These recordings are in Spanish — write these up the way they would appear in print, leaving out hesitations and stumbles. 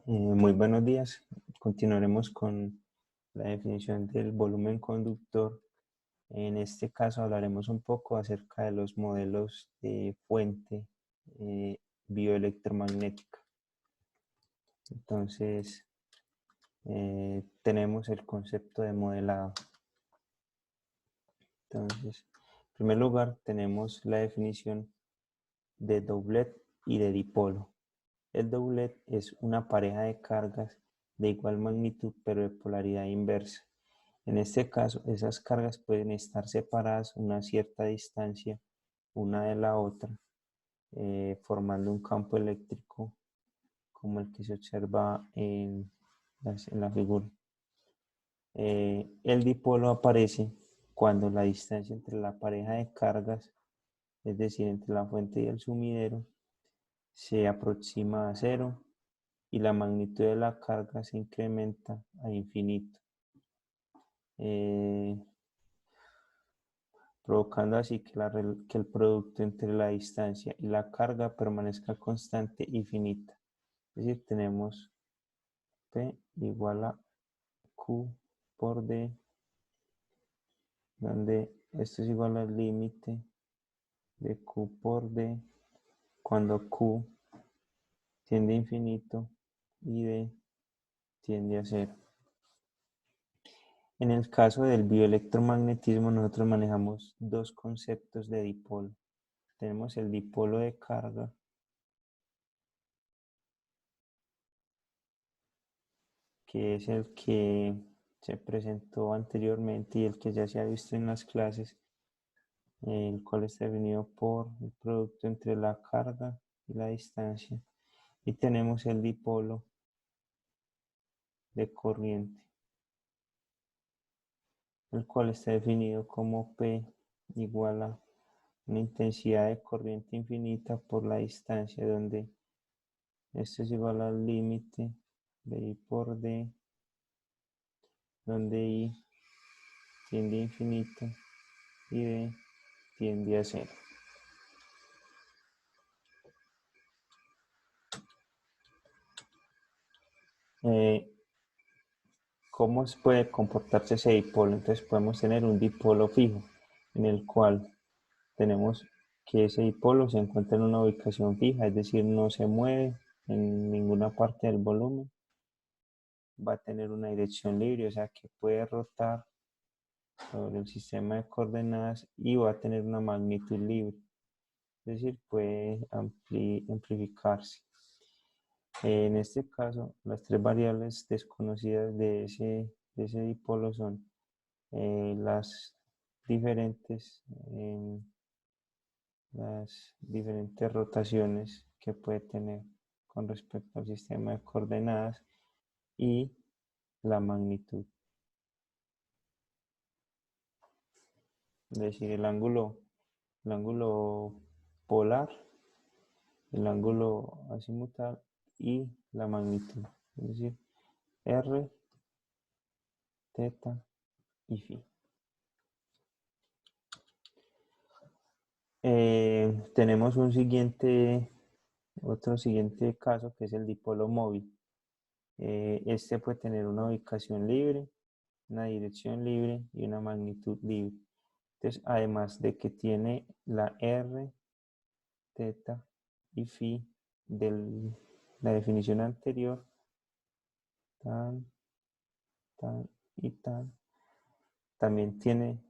Muy buenos días. Continuaremos con la definición del volumen conductor. En este caso hablaremos un poco acerca de los modelos de fuente bioelectromagnética. Entonces, tenemos el concepto de modelado. Entonces, en primer lugar, tenemos la definición de doublet y de dipolo. El doublet es una pareja de cargas de igual magnitud pero de polaridad inversa. En este caso, esas cargas pueden estar separadas una cierta distancia una de la otra, formando un campo eléctrico como el que se observa en la figura. El dipolo aparece cuando la distancia entre la pareja de cargas, es decir, entre la fuente y el sumidero, se aproxima a cero y la magnitud de la carga se incrementa a infinito, provocando así que el producto entre la distancia y la carga permanezca constante y finita. Es decir, tenemos P igual a Q por D, donde esto es igual al límite de Q por D cuando Q tiende a infinito y D tiende a cero. En el caso del bioelectromagnetismo, nosotros manejamos dos conceptos de dipolo. Tenemos el dipolo de carga, que es el que se presentó anteriormente y el que ya se ha visto en las clases, el cual está definido por el producto entre la carga y la distancia. Y tenemos el dipolo de corriente, el cual está definido como P igual a una intensidad de corriente infinita por la distancia, donde esto es igual al límite de I por D, donde I tiende a infinito y D tiende a cero. ¿Cómo puede comportarse ese dipolo? Entonces podemos tener un dipolo fijo, en el cual tenemos que ese dipolo se encuentra en una ubicación fija, es decir, no se mueve en ninguna parte del volumen. Va a tener una dirección libre, o sea que puede rotar sobre el sistema de coordenadas y va a tener una magnitud libre, es decir, puede amplificarse. En este caso, las tres variables desconocidas de ese dipolo son las diferentes rotaciones que puede tener con respecto al sistema de coordenadas y la magnitud. Es decir, el ángulo polar, el ángulo azimutal y la magnitud. Es decir, R, teta y phi. Tenemos otro siguiente caso que es el dipolo móvil. Este puede tener una ubicación libre, una dirección libre y una magnitud libre. Entonces, además de que tiene la R, teta y phi de la definición anterior, tan, tan y tan, también tiene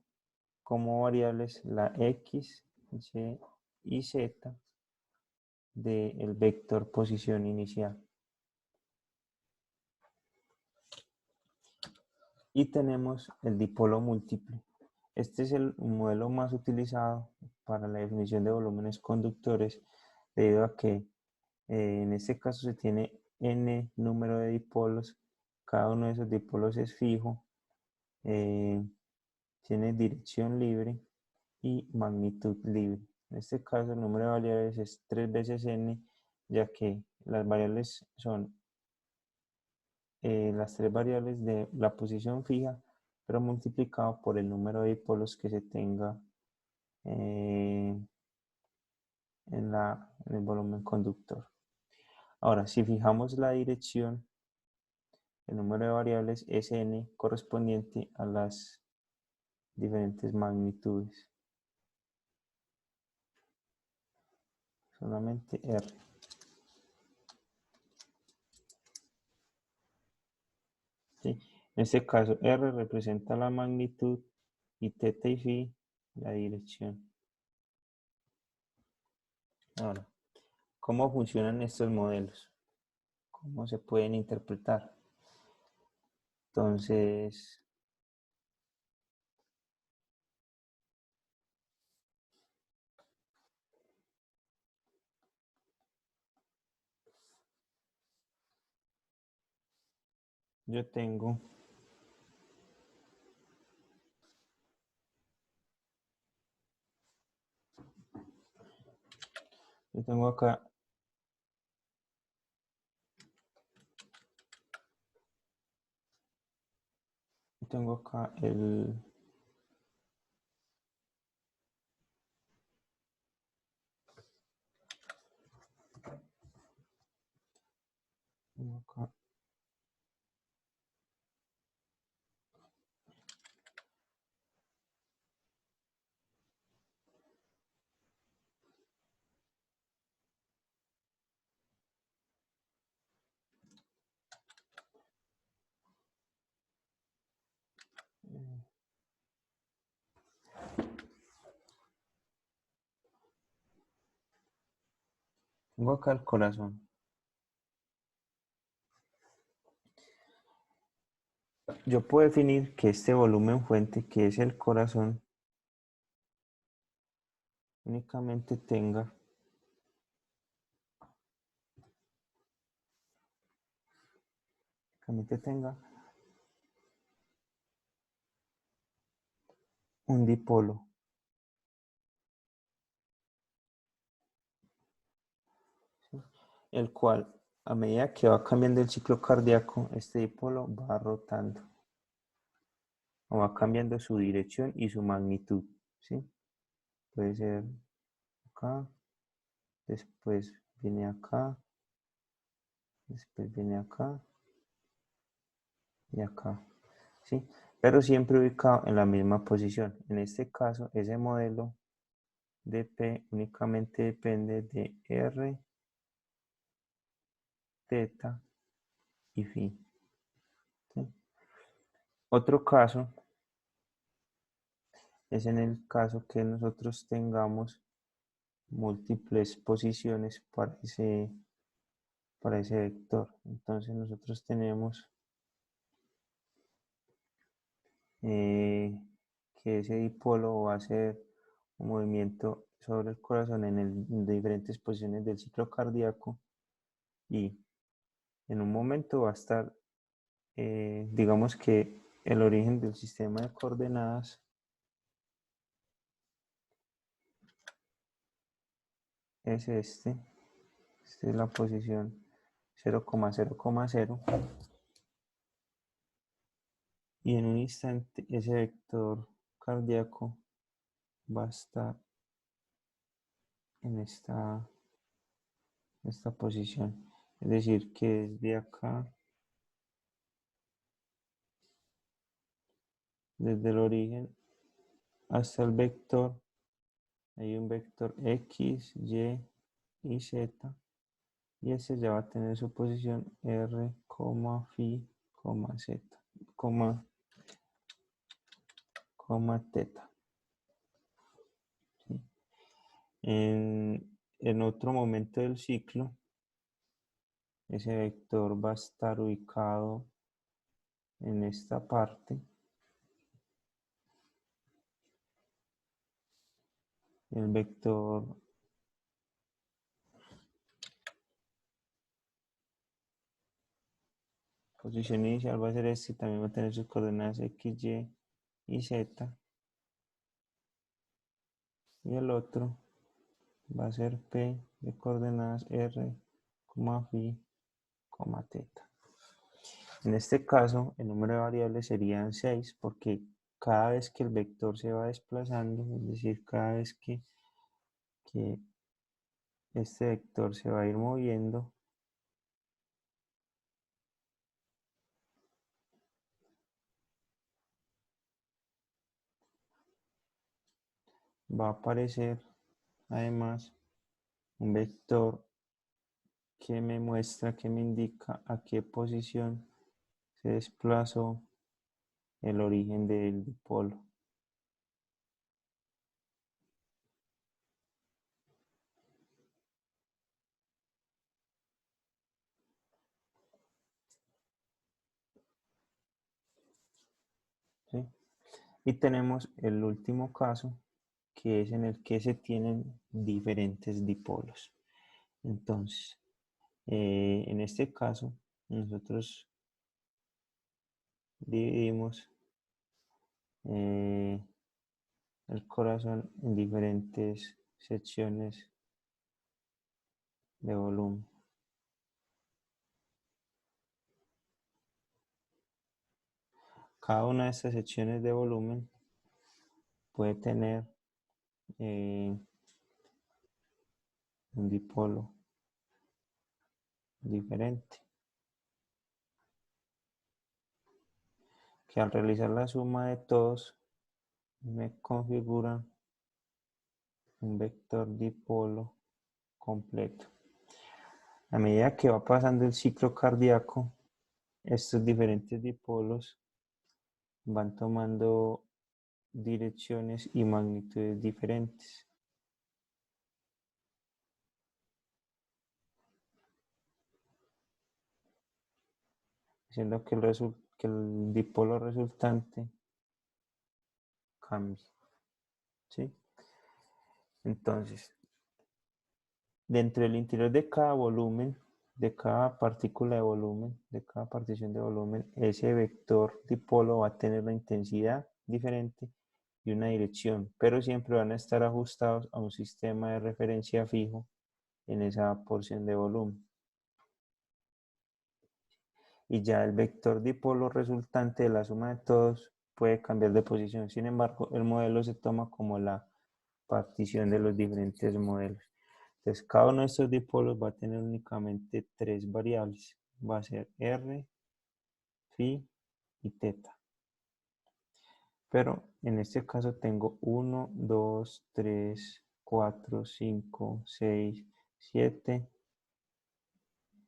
como variables la X, Y y Z del vector posición inicial. Y tenemos el dipolo múltiple. Este es el modelo más utilizado para la definición de volúmenes conductores, debido a que en este caso se tiene n número de dipolos, cada uno de esos dipolos es fijo, tiene dirección libre y magnitud libre. En este caso el número de variables es 3 veces n, ya que las variables son las tres variables de la posición fija, pero multiplicado por el número de dipolos que se tenga en el volumen conductor. Ahora, si fijamos la dirección, el número de variables es n correspondiente a las diferentes magnitudes. Solamente R. ¿Sí? En este caso, R representa la magnitud y θ y φ la dirección. Ahora, ¿cómo funcionan estos modelos? ¿Cómo se pueden interpretar? Entonces, yo tengo Yo tengo acá, tengo acá el, tengo acá, tengo acá el corazón. Yo puedo definir que este volumen fuente, que es el corazón, únicamente tenga un dipolo, ¿sí? El cual, a medida que va cambiando el ciclo cardíaco, este dipolo va rotando o va cambiando su dirección y su magnitud, ¿sí? Puede ser acá, después viene acá, después viene acá y acá, ¿sí? Pero siempre ubicado en la misma posición. En este caso, ese modelo de P únicamente depende de R, θ y φ, ¿sí? Otro caso es en el caso que nosotros tengamos múltiples posiciones para ese vector. Entonces nosotros tenemos que ese dipolo va a hacer un movimiento sobre el corazón en diferentes posiciones del ciclo cardíaco y en un momento va a estar, digamos que el origen del sistema de coordenadas es esta es la posición 0,0,0 y en un instante ese vector cardíaco va a estar en esta posición. Es decir, que desde acá, desde el origen hasta el vector, hay un vector X, Y y Z. Y ese ya va a tener su posición R, phi, Z, teta. ¿Sí? En otro momento del ciclo, ese vector va a estar ubicado en esta parte. El vector posición inicial va a ser este, también va a tener sus coordenadas X, Y Z. Y el otro va a ser P de coordenadas R, phi, teta. En este caso, el número de variables serían 6 porque cada vez que el vector se va desplazando, es decir, cada vez que este vector se va a ir moviendo, va a aparecer además un vector que me muestra, que me indica a qué posición se desplazó el origen del dipolo. ¿Sí? Y tenemos el último caso, que es en el que se tienen diferentes dipolos. Entonces, en este caso, nosotros dividimos eh, el corazón en diferentes secciones de volumen. Cada una de estas secciones de volumen puede tener eh, un dipolo diferente, que al realizar la suma de todos me configura un vector dipolo completo. A medida que va pasando el ciclo cardíaco, estos diferentes dipolos van tomando direcciones y magnitudes diferentes, haciendo que el dipolo resultante cambie. ¿Sí? Entonces, dentro del interior de cada volumen, de cada partícula de volumen, de cada partición de volumen, ese vector dipolo va a tener una intensidad diferente y una dirección, pero siempre van a estar ajustados a un sistema de referencia fijo en esa porción de volumen. Y ya el vector dipolo resultante de la suma de todos puede cambiar de posición. Sin embargo, el modelo se toma como la partición de los diferentes modelos. Entonces, cada uno de estos dipolos va a tener únicamente tres variables. Va a ser R, phi y teta. Pero en este caso tengo 1, 2, 3, 4, 5, 6, 7,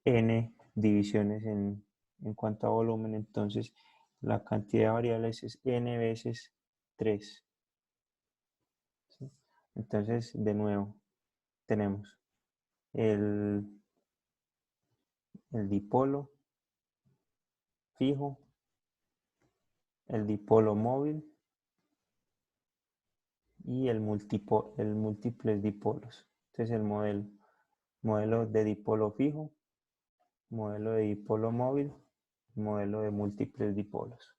n divisiones en cuanto a volumen. Entonces, la cantidad de variables es n veces 3. ¿Sí? Entonces, de nuevo, tenemos el, el dipolo fijo, el dipolo móvil y el múltiples dipolos. Entonces, el modelo de dipolo fijo, modelo de dipolo móvil, modelo de múltiples dipolos.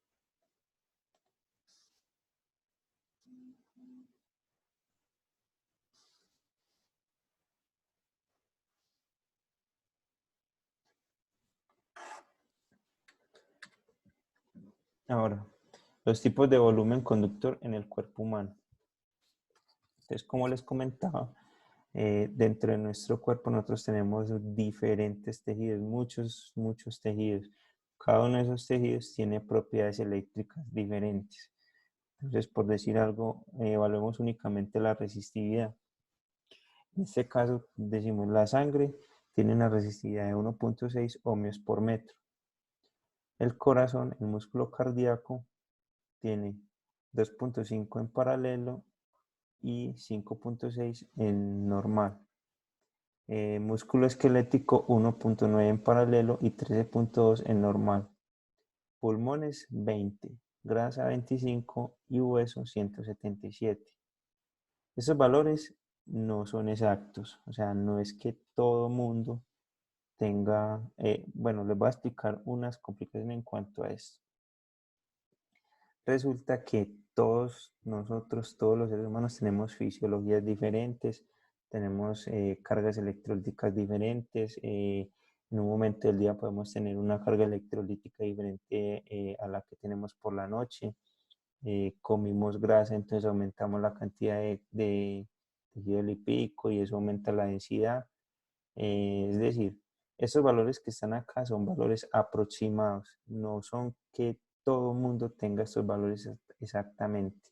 Ahora, los tipos de volumen conductor en el cuerpo humano. Entonces, como les comentaba, dentro de nuestro cuerpo nosotros tenemos diferentes tejidos, muchos tejidos. Cada uno de esos tejidos tiene propiedades eléctricas diferentes. Entonces, por decir algo, evaluemos únicamente la resistividad. En este caso, decimos la sangre tiene una resistividad de 1.6 ohmios por metro. El corazón, el músculo cardíaco, tiene 2.5 en paralelo y 5.6 en normal. Músculo esquelético 1.9 en paralelo y 13.2 en normal. Pulmones 20, grasa 25 y hueso 177. Esos valores no son exactos, o sea, no es que todo mundo tenga, bueno, les voy a explicar unas complicaciones en cuanto a esto. Resulta que todos nosotros, todos los seres humanos tenemos fisiologías diferentes, tenemos cargas electrolíticas diferentes, en un momento del día podemos tener una carga electrolítica diferente a la que tenemos por la noche, comimos grasa, entonces aumentamos la cantidad de tejido lipídico y eso aumenta la densidad. Es decir, estos valores que están acá son valores aproximados, no son que todo el mundo tenga estos valores exactamente.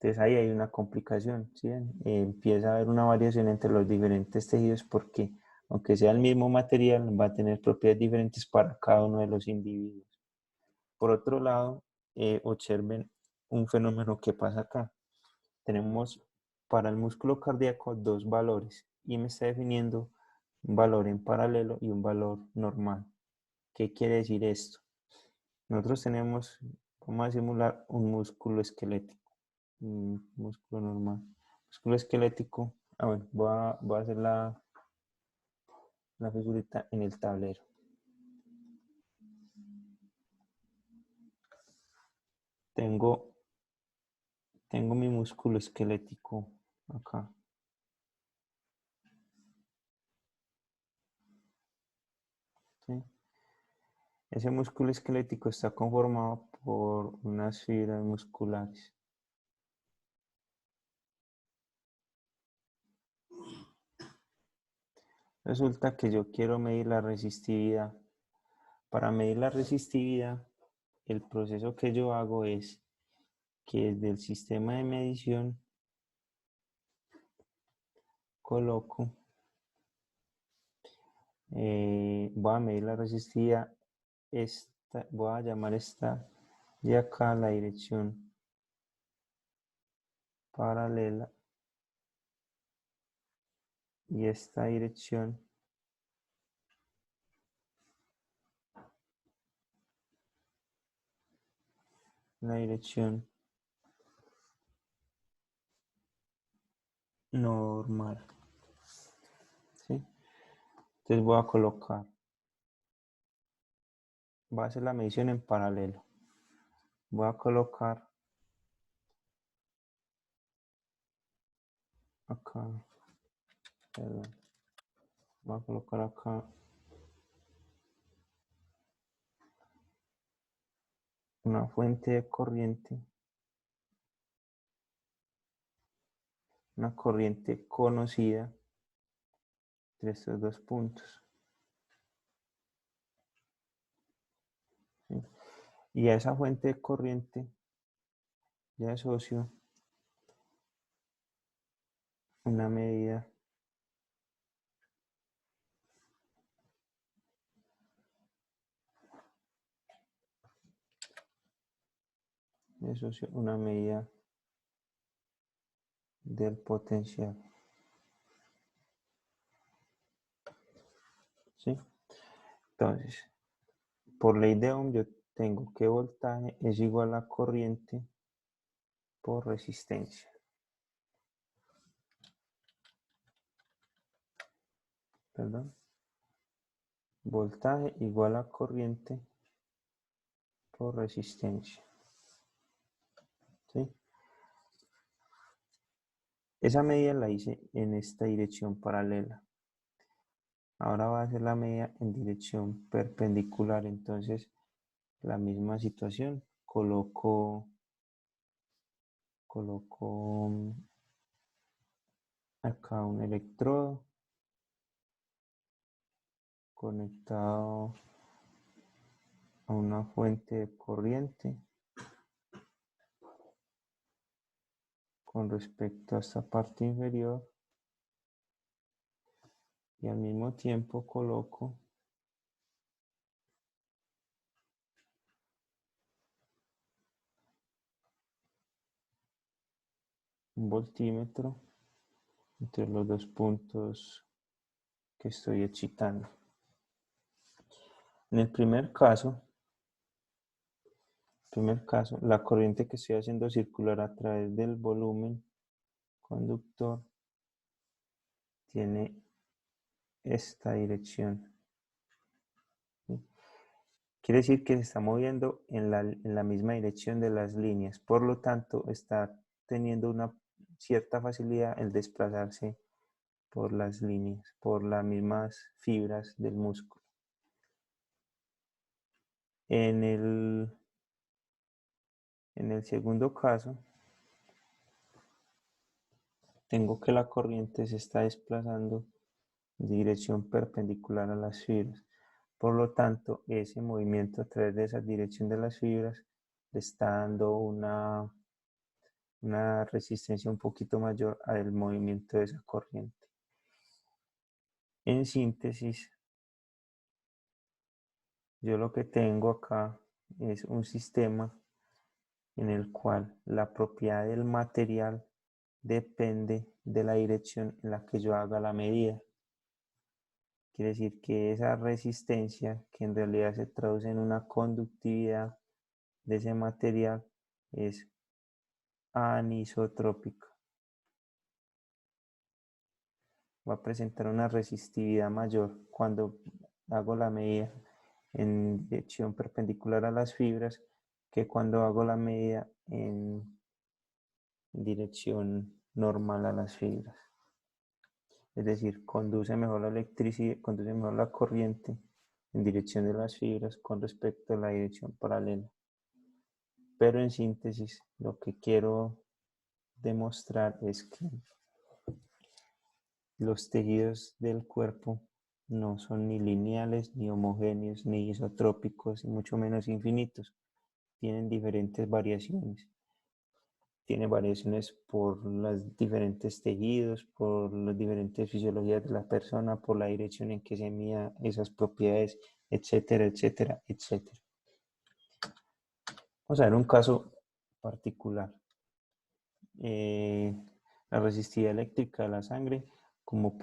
Entonces ahí hay una complicación, ¿sí ven? Empieza a haber una variación entre los diferentes tejidos porque aunque sea el mismo material, va a tener propiedades diferentes para cada uno de los individuos. Por otro lado, observen un fenómeno que pasa acá. Tenemos para el músculo cardíaco dos valores y me está definiendo un valor en paralelo y un valor normal. ¿Qué quiere decir esto? Nosotros tenemos, vamos a simular un músculo esquelético, un músculo normal. Músculo esquelético, bueno, voy a hacer la figurita en el tablero. Tengo mi músculo esquelético acá. ¿Sí? Ese músculo esquelético está conformado por unas fibras musculares. Resulta que yo quiero medir la resistividad. Para medir la resistividad, el proceso que yo hago es que desde el sistema de medición coloco, voy a medir la resistividad, voy a llamar esta de acá la dirección paralela y esta dirección la dirección normal. ¿Sí? Entonces voy a colocar, voy a hacer la medición en paralelo. Voy a colocar acá, perdón, voy a colocar acá una fuente de corriente, una corriente conocida de estos dos puntos. ¿Sí? Y a esa fuente de corriente ya asocio una medida del potencial. ¿Sí? Entonces, por ley de Ohm yo tengo que voltaje es igual a corriente por resistencia. Perdón. Voltaje igual a corriente por resistencia. ¿Sí? Esa medida la hice en esta dirección paralela. Ahora va a hacer la medida en dirección perpendicular. Entonces, la misma situación. Coloco acá un electrodo conectado a una fuente de corriente con respecto a esta parte inferior y al mismo tiempo coloco un voltímetro entre los dos puntos que estoy excitando. En el primer caso, la corriente que estoy haciendo circular a través del volumen conductor tiene esta dirección. ¿Sí? Quiere decir que se está moviendo en la misma dirección de las líneas, por lo tanto está teniendo una cierta facilidad el desplazarse por las líneas, por las mismas fibras del músculo. En el segundo caso, tengo que la corriente se está desplazando en dirección perpendicular a las fibras. Por lo tanto, ese movimiento a través de esa dirección de las fibras le está dando una una resistencia un poquito mayor al movimiento de esa corriente. En síntesis, yo lo que tengo acá es un sistema en el cual la propiedad del material depende de la dirección en la que yo haga la medida. Quiere decir que esa resistencia, que en realidad se traduce en una conductividad de ese material, es anisotrópica. Va a presentar una resistividad mayor cuando hago la medida en dirección perpendicular a las fibras que cuando hago la medida en dirección normal a las fibras. Es decir, conduce mejor la electricidad, conduce mejor la corriente en dirección de las fibras con respecto a la dirección paralela. Pero en síntesis, lo que quiero demostrar es que los tejidos del cuerpo no son ni lineales, ni homogéneos, ni isotrópicos, y mucho menos infinitos. Tienen diferentes variaciones. Tiene variaciones por los diferentes tejidos, por las diferentes fisiologías de la persona, por la dirección en que se mida esas propiedades, etcétera, etcétera, etcétera. Vamos a ver un caso particular. La resistividad eléctrica de la sangre como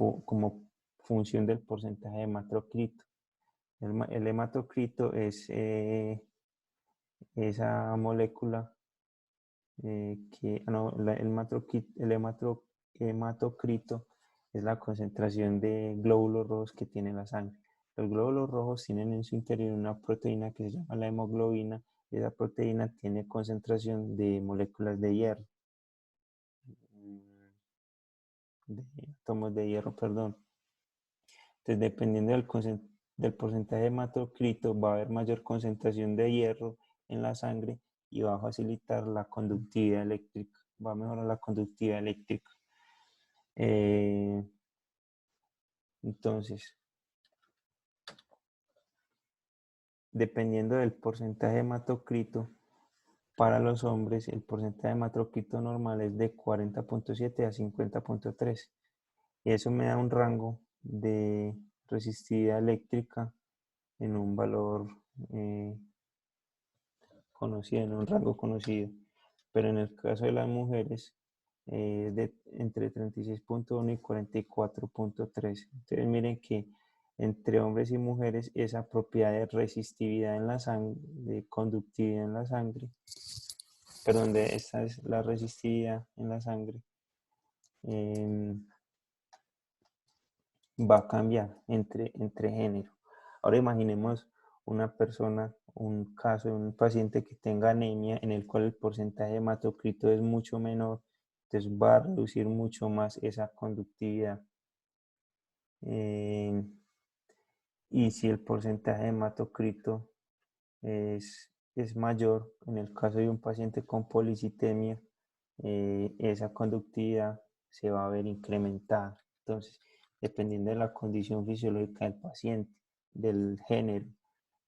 función del porcentaje de hematocrito. El hematocrito es esa molécula el hematocrito es la concentración de glóbulos rojos que tiene la sangre. Los glóbulos rojos tienen en su interior una proteína que se llama la hemoglobina, y esa proteína tiene concentración de moléculas de hierro, de átomos de hierro, perdón. Entonces, dependiendo del porcentaje de hematocrito, va a haber mayor concentración de hierro en la sangre y va a facilitar la conductividad eléctrica, va a mejorar la conductividad eléctrica. Entonces, dependiendo del porcentaje de hematocrito, para los hombres el porcentaje de hematocrito normal es de 40.7 a 50.3 y eso me da un rango de resistividad eléctrica en un valor conocido, en un rango conocido. Pero en el caso de las mujeres, de entre 36.1 y 44.3. Entonces miren que entre hombres y mujeres esa propiedad de resistividad en la sangre, de conductividad en la sangre, perdón, esta es la resistividad en la sangre, va a cambiar entre género. Ahora imaginemos una persona, un caso de un paciente que tenga anemia en el cual el porcentaje de hematocrito es mucho menor, entonces va a reducir mucho más esa conductividad. Y si el porcentaje de hematocrito es mayor, en el caso de un paciente con policitemia, esa conductividad se va a ver incrementada. Entonces, dependiendo de la condición fisiológica del paciente, del género,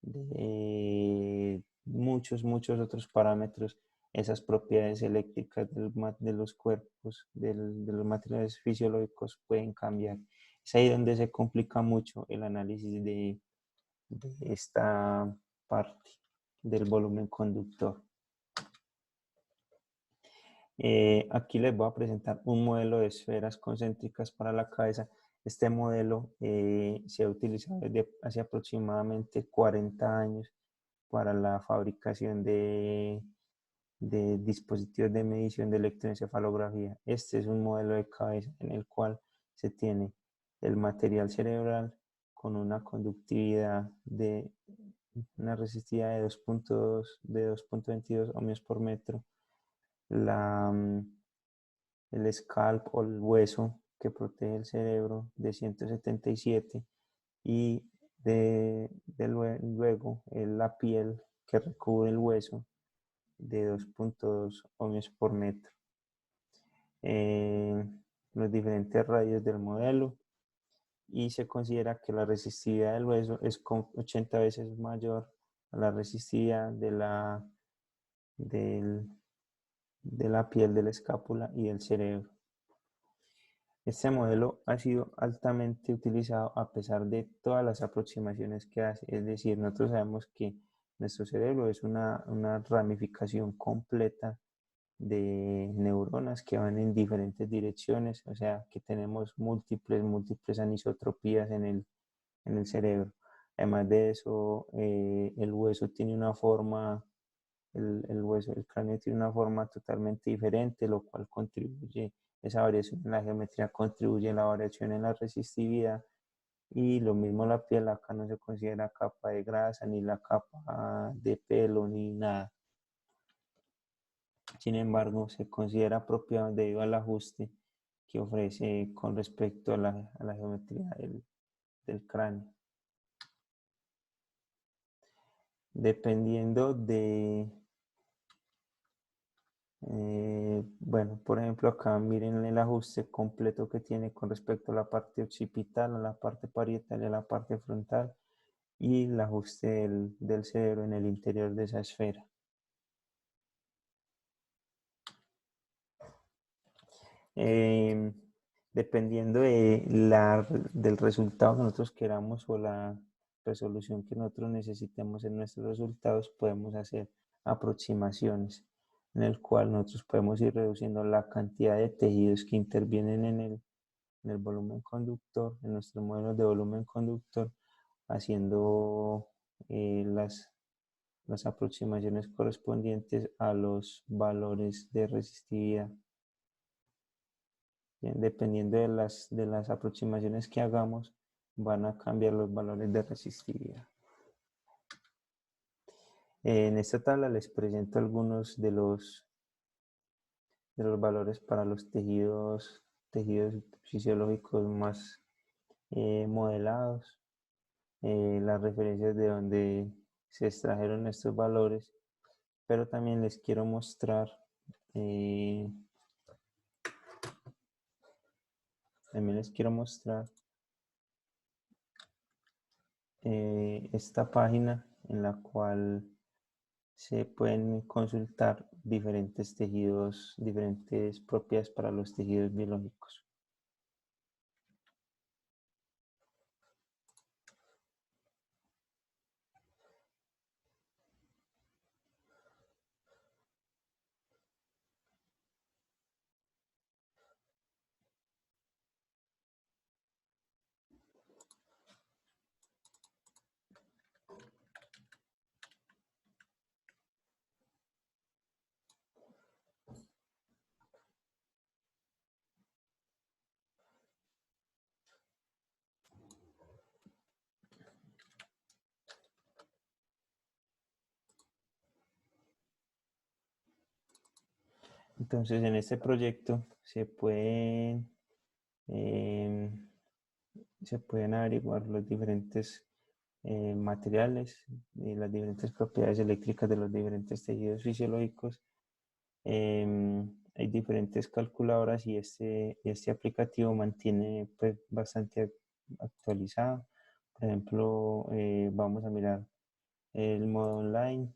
de muchos otros parámetros, esas propiedades eléctricas de los cuerpos, de los materiales fisiológicos pueden cambiar. Es ahí donde se complica mucho el análisis de esta parte del volumen conductor. Aquí les voy a presentar un modelo de esferas concéntricas para la cabeza. Este modelo se ha utilizado desde hace aproximadamente 40 años para la fabricación de dispositivos de medición de electroencefalografía. Este es un modelo de cabeza en el cual se tiene el material cerebral con una conductividad de una resistividad de 2.22 ohmios por metro, el scalp o el hueso que protege el cerebro de 177 y luego la piel que recubre el hueso de 2.2 ohmios por metro. Los diferentes radios del modelo y se considera que la resistividad del hueso es 80 veces mayor a la resistividad del de la piel de la escápula y del cerebro. Este modelo ha sido altamente utilizado a pesar de todas las aproximaciones que hace. Es decir, nosotros sabemos que nuestro cerebro es una ramificación completa de neuronas que van en diferentes direcciones, o sea que tenemos múltiples anisotropías en el cerebro. Además de eso, el hueso tiene una forma, el cráneo tiene una forma totalmente diferente, lo cual contribuye, esa variación en la geometría contribuye a la variación en la resistividad. Y lo mismo la piel, acá no se considera capa de grasa, ni la capa de pelo, ni nada. Sin embargo, se considera apropiado debido al ajuste que ofrece con respecto a la geometría del cráneo. Dependiendo de, bueno, por ejemplo, acá miren el ajuste completo que tiene con respecto a la parte occipital, a la parte parietal y a la parte frontal, y el ajuste del cerebro en el interior de esa esfera. Eh, Dependiendo del resultado que nosotros queramos o la resolución que nosotros necesitemos en nuestros resultados, podemos hacer aproximaciones en el cual nosotros podemos ir reduciendo la cantidad de tejidos que intervienen en el volumen conductor, en nuestros modelos de volumen conductor, haciendo las aproximaciones correspondientes a los valores de resistividad. Dependiendo de las aproximaciones que hagamos, van a cambiar los valores de resistividad. En esta tabla les presento algunos de los valores para los tejidos fisiológicos más modelados, las referencias de donde se extrajeron estos valores, pero también les quiero mostrar esta página en la cual se pueden consultar diferentes tejidos, diferentes propiedades para los tejidos biológicos. Entonces, en este proyecto eh, se pueden averiguar los diferentes materiales y las diferentes propiedades eléctricas de los diferentes tejidos fisiológicos. Hay diferentes calculadoras y este aplicativo mantiene pues, bastante actualizado. Por ejemplo, vamos a mirar el modo online.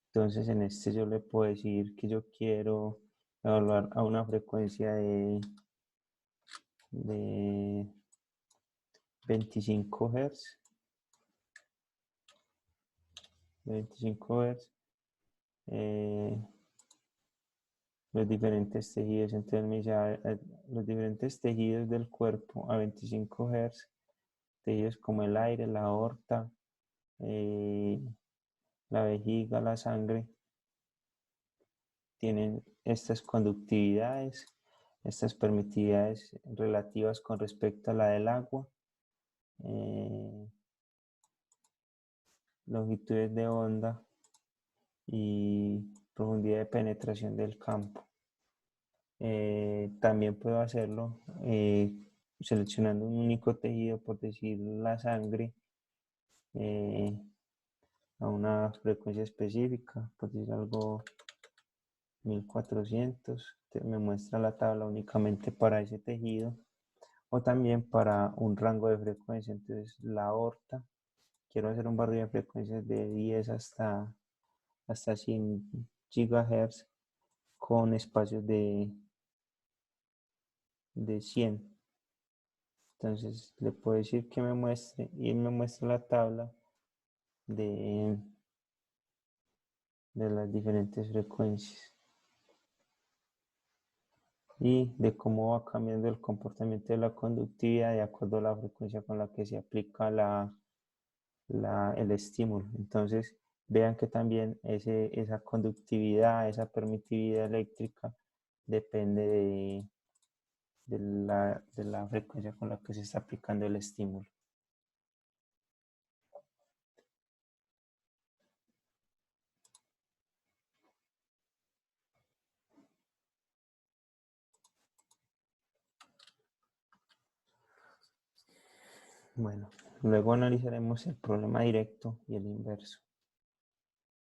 Entonces en este yo le puedo decir que yo quiero evaluar a una frecuencia de 25 Hz. 25 Hz. Los diferentes tejidos. Entonces me dice los diferentes tejidos del cuerpo a 25 Hz. Tejidos como el aire, la aorta, la vejiga, la sangre, tienen estas conductividades, estas permitividades relativas con respecto a la del agua, longitudes de onda y profundidad de penetración del campo. También puedo hacerlo seleccionando un único tejido, por decir la sangre, a una frecuencia específica, por decir algo 1400, me muestra la tabla únicamente para ese tejido, o también para un rango de frecuencia. Entonces la aorta, quiero hacer un barrio de frecuencias de 10 hasta 100 GHz, con espacios de 100. Entonces le puedo decir que me muestre y él me muestra la tabla de, de las diferentes frecuencias y de cómo va cambiando el comportamiento de la conductividad de acuerdo a la frecuencia con la que se aplica el estímulo. Entonces vean que también esa conductividad, esa permitividad eléctrica depende de la frecuencia con la que se está aplicando el estímulo. Bueno, luego analizaremos el problema directo y el inverso.